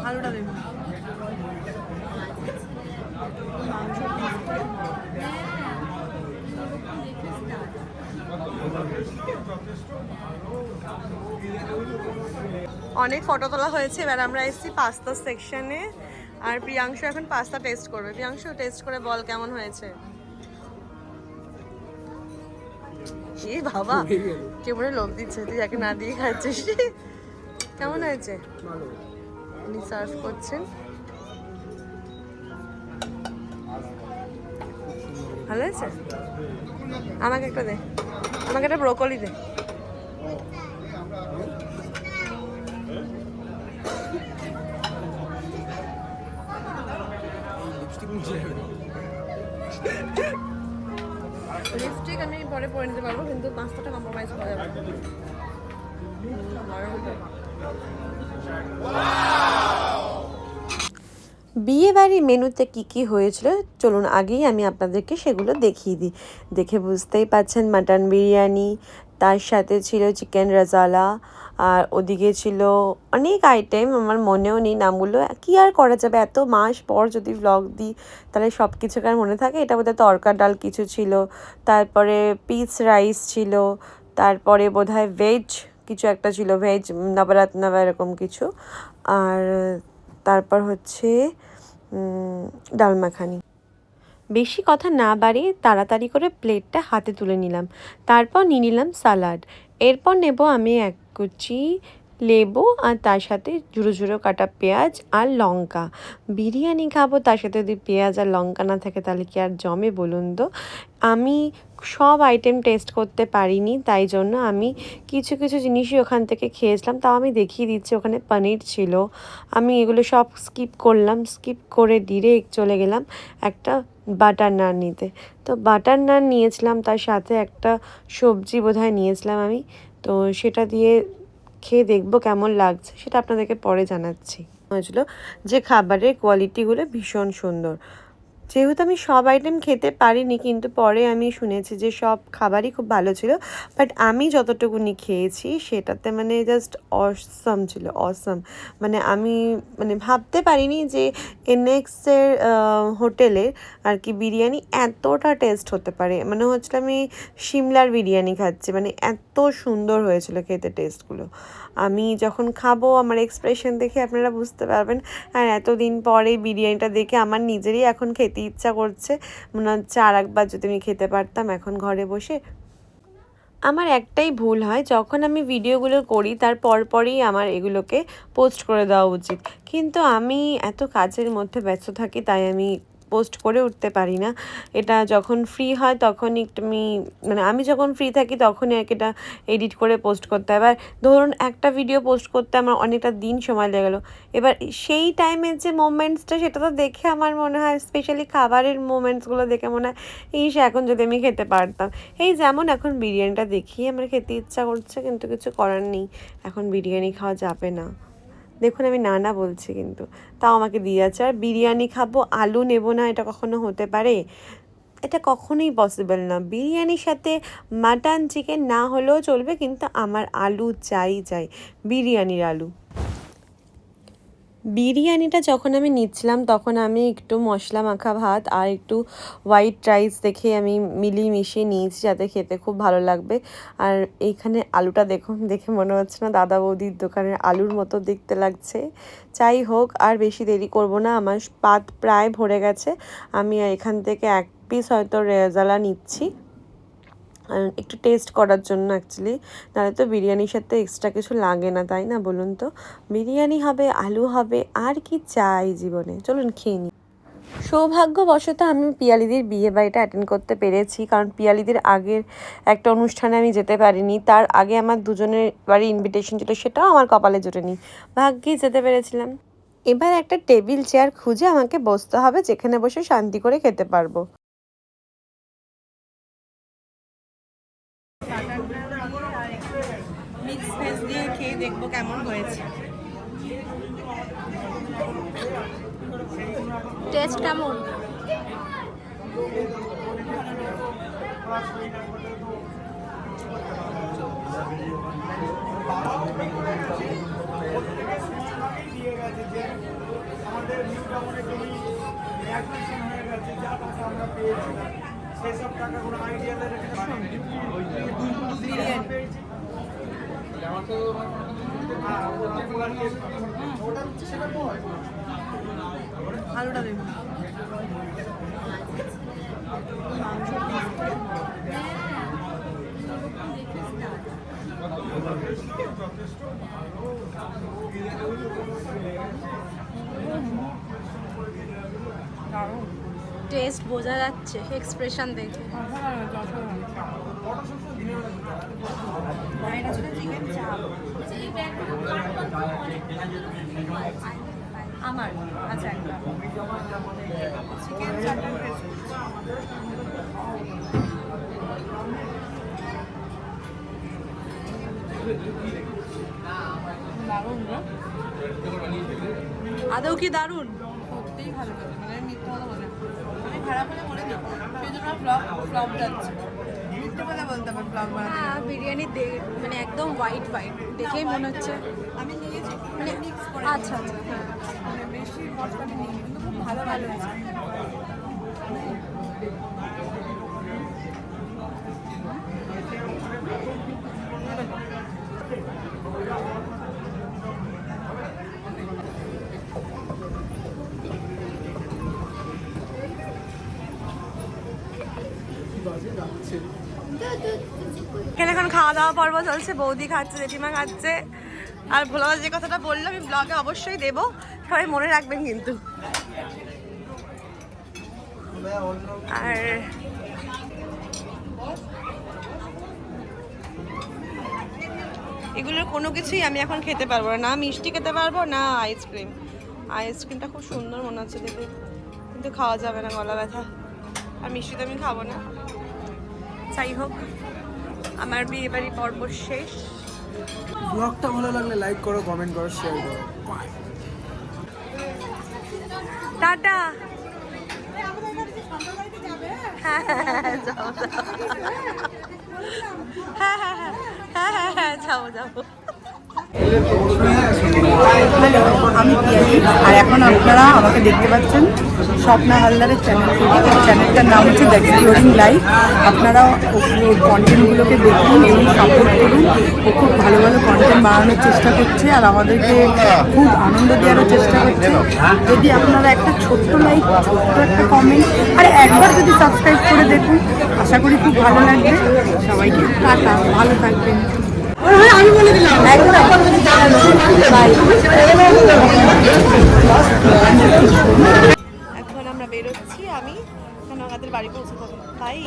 আলুটা দেখুন, অনেক ফটো তোলা হয়েছে। এবার আমরা এসেছি পাস্তা সেকশনে, আর প্রিয়াংশু এখন পাস্তা টেস্ট করবে। প্রিয়াংশু টেস্ট করে বল কেমন হয়েছে। এ বাবা, কেমন লোভ দিচ্ছে, তুই যাকে না দিয়ে খাচ্ছিস। কেমন হয়েছে? উনি সার্ভ করছেন। ভালো হয়েছে? আমাকে একটা দে, আমাকে একটা ব্রোকলি দে। লিপস্টিক আমি পরে পরে নিতে পারবো, কিন্তু পাস্তাটা কম্প্রোমাইজ করা যাবে না। বিয়ে বাড়ির মেনুতে কি কি হয়েছিল চলুন আগেই আমি আপনাদেরকে সেগুলো দেখিয়ে দিই। দেখে বুঝতেই পাচ্ছেন, মাটন বিরিয়ানি, তার সাথে ছিল চিকেন রাজালা, আর ওদিকে ছিল অনেক আইটেম, আমার মনেও নেই নামগুলো। কী আর করা যাবে, এত মাস পর যদি ভ্লগ দিই তাহলে সব কিছু কার মনে থাকে। এটা বোধহয় তড়কা ডাল কিছু ছিল, তারপরে পিস রাইস ছিল, তারপরে বোধহয় ভেজ কিছু একটা ছিল, ভেজ নবরত্ন বা এরকম কিছু, আর তারপর হচ্ছে ডাল মাখানি। বেশি কথা না বাড়িয়ে তাড়াতাড়ি করে প্লেটটা হাতে তুলে নিলাম, তারপর নিয়ে নিলাম সালাড। এরপর নেব আমি এক কুচি লেবু, আর তার সাথে ঝুড়ো ঝুড়ো কাটা পেঁয়াজ আর লঙ্কা। বিরিয়ানি খাবো, তার সাথে যদি পেঁয়াজ আর লঙ্কা না থাকে তাহলে কি আর জমে বলুন তো। আমি সব আইটেম টেস্ট করতে পারিনি, তাই জন্য আমি কিছু কিছু জিনিসই ওখান থেকে খেয়েছিলাম। তাও আমি দেখিয়ে দিচ্ছি, ওখানে পনির ছিল। আমি এগুলো সব স্কিপ করলাম, স্কিপ করে ডিরেক্ট চলে গেলাম একটা বাটার নান নিতে। তো বাটার নান নিয়েছিলাম, তার সাথে একটা সবজি বোধহয় নিয়েছিলাম আমি। তো সেটা দিয়ে খেয়ে দেখবো কেমন লাগছে, সেটা আপনাদেরকে পরে জানাচ্ছি। হয়েছিল যে খাবারের কোয়ালিটিগুলো ভীষণ সুন্দর। যেহেতু আমি সব আইটেম খেতে পারিনি, কিন্তু পরে আমি শুনেছি যে সব খাবারই খুব ভালো ছিল। বাট আমি যতটুকুনি খেয়েছি সেটাতে মানে জাস্ট অসম ছিল, অসম। মানে আমি মানে ভাবতে পারিনি যে এনএক্সের হোটেলের আর কি বিরিয়ানি এতটা টেস্ট হতে পারে। মানে হচ্ছিল আমি সিমলার বিরিয়ানি খাচ্ছি, মানে এত সুন্দর হয়েছিল খেতে টেস্টগুলো। আমি যখন খাবো আমার এক্সপ্রেশন দেখে আপনারা বুঝতে পারবেন। আর এতদিন পরে বিরিয়ানিটা দেখে আমার নিজেরই এখন খেতে ইচ্ছা করছে, মনে হচ্ছে আর একবার যদি আমি খেতে পারতাম এখন ঘরে বসে। আমার একটাই ভুল হয়, যখন আমি ভিডিওগুলো করি তার পরপরই আমার এগুলোকে পোস্ট করে দেওয়া উচিত, কিন্তু আমি এত কাজের মধ্যে ব্যস্ত থাকি তাই আমি পোস্ট করে উঠতে পারি না। এটা যখন ফ্রি হয় তখনই একটু মানে আমি যখন ফ্রি থাকি তখনই আর কি এটা এডিট করে পোস্ট করতে হয়। এবার ধরুন একটা ভিডিও পোস্ট করতে আমার অনেকটা দিন সময় লেগে গেলো, এবার সেই টাইমের যে মোমেন্টসটা সেটা তো দেখে আমার মনে হয়, স্পেশালি খাবারের মোমেন্টসগুলো দেখে মনে হয় এখন যদি আমি খেতে পারতাম। এই যেমন এখন বিরিয়ানিটা দেখি আমার খেতে ইচ্ছা করছে, কিন্তু কিছু করার নেই, এখন বিরিয়ানি খাওয়া যাবে না। দেখুন আমি না না বলছি, কিন্তু তাও আমাকে দিয়ে যাচ্ছে। আর বিরিয়ানি খাবো আলু নেব না, এটা কখনো হতে পারে? এটা কখনোই পসিবল না। বিরিয়ানির সাথে মাটন চিকেন না হলেও চলবে, কিন্তু আমার আলু চাই চাই, বিরিয়ানির আলু। বিরিয়ানিটা যখন আমি নিচ্ছিলাম তখন আমি একটু মশলা মাখা ভাত আর একটু হোয়াইট রাইস দেখে আমি মিলিয়ে মিশিয়ে নিয়েছি, যাতে খেতে খুব ভালো লাগবে। আর এইখানে আলুটা দেখুন, দেখে মনে হচ্ছে না দাদা বৌদির দোকানের আলুর মতো দেখতে লাগছে। যাই হোক, আর বেশি দেরি করব না, আমার পাত প্রায় ভরে গেছে। আমি এখান থেকে এক পিস হয়তো রেজালা নিচ্ছি একটু টেস্ট করার জন্য অ্যাকচুয়ালি, নাহলে তো বিরিয়ানির সাথে এক্সট্রা কিছু লাগে না, তাই না বলুন তো? বিরিয়ানি হবে, আলু হবে, আর কি চাই জীবনে। চলুন খেয়ে নিই। সৌভাগ্যবশত আমি পিয়ালিদির বিয়ে বাড়িটা অ্যাটেন্ড করতে পেরেছি, কারণ পিয়ালিদির আগের একটা অনুষ্ঠানে আমি যেতে পারিনি। তার আগে আমার দুজনের বাড়ি ইনভিটেশন ছিল, সেটাও আমার কপালে জোটেনি, ভাগ্যেই যেতে পেরেছিলাম। এবার একটা টেবিল চেয়ার খুঁজে আমাকে বসতে হবে, যেখানে বসে শান্তি করে খেতে পারবো। মিক্স ভেজ দিয়ে খেয়ে দেখবো কেমন হয়েছে। টেস্ট কেমন? আমাদের নিউ টাউনে তুমি অ্যাডমিশন হয়ে গেছে, যা টাকা আমরা পেয়েছিলাম সেসব টাকা কোনো আইডিয়া পেয়েছি। আলুটা দেখুন টেস্ট বোঝা যাচ্ছে এক্সপ্রেশন দেখে। আমার আচ্ছা একটা চিকেন চাটনি দারুণ না? আদৌ কি দারুণ? সত্যিই ভালো লাগে, মানে মিথ্যা কথা বলে আমি খারাপ হলে বলে দিই, সেই জন্য ফ্লপ যাচ্ছে। মিথ্যে কথা বলতে হবে ফ্লপ বানাতে। হ্যাঁ, বিরিয়ানি মানে একদম হোয়াইট দেখেই মনে হচ্ছে। আমি নিয়েছি মানে মিক্স করে, আচ্ছা আচ্ছা, হ্যাঁ। মানে বেশি মশলাটা নিই কিন্তু খুব ভালো হয়েছে। এখানে এখন খাওয়া দাওয়া পর্ব চলছে, বৌদি খাচ্ছে, জেঠিমা খাচ্ছে। আর ভোলা যে কথাটা বললাম আমি ব্লগে অবশ্যই দেবো, সবাই মনে রাখবেন কিন্তু। আর এগুলোর কোনো কিছুই আমি এখন খেতে পারবো না, না মিষ্টি খেতে পারবো না আইসক্রিম। আইসক্রিমটা খুব সুন্দর মনে হচ্ছে দেখে, কিন্তু খাওয়া যাবে না, গলা ব্যথা। আর মিষ্টি তো আমি খাবো না। যাই হোক, আমার বিয়ে বাড়ি পর্ব শেষ। ব্লগটা ভালো লাগলে লাইক করো, কমেন্ট করো, শেয়ার করো। টাটা। হ্যাঁ হ্যাঁ যাও হ্যাঁ হ্যাঁ হ্যাঁ হ্যাঁ হ্যাঁ হ্যাঁ যাবো যাবো। হ্যালো, আমি পিয়ালি, আর এখন আপনারা আমাকে দেখতে পাচ্ছেন স্বপ্না হালদারের চ্যানেল থেকে। চ্যানেলটার নাম হচ্ছে দ্য এক্সপ্লোরিং লাইফ। আপনারা ওর কন্টেন্টগুলোকে দেখুন এবং সাপোর্ট করুন। ও খুব ভালো ভালো কন্টেন্ট বানানোর চেষ্টা করছে আর আমাদেরকে খুব আনন্দ দেওয়ারও চেষ্টা করছে। যদি আপনারা একটা ছোট্ট লাইক, ছোট্ট একটা কমেন্ট আর একবার যদি সাবস্ক্রাইব করে দেখুন, আশা করি খুব ভালো লাগবে। সবাইকে টাটা, ভালো থাকবেন। আমি বলে দিলাম এখন আমরা বেরোচ্ছি, আমি আমাদের বাড়ি পৌঁছে যাবো। বাই।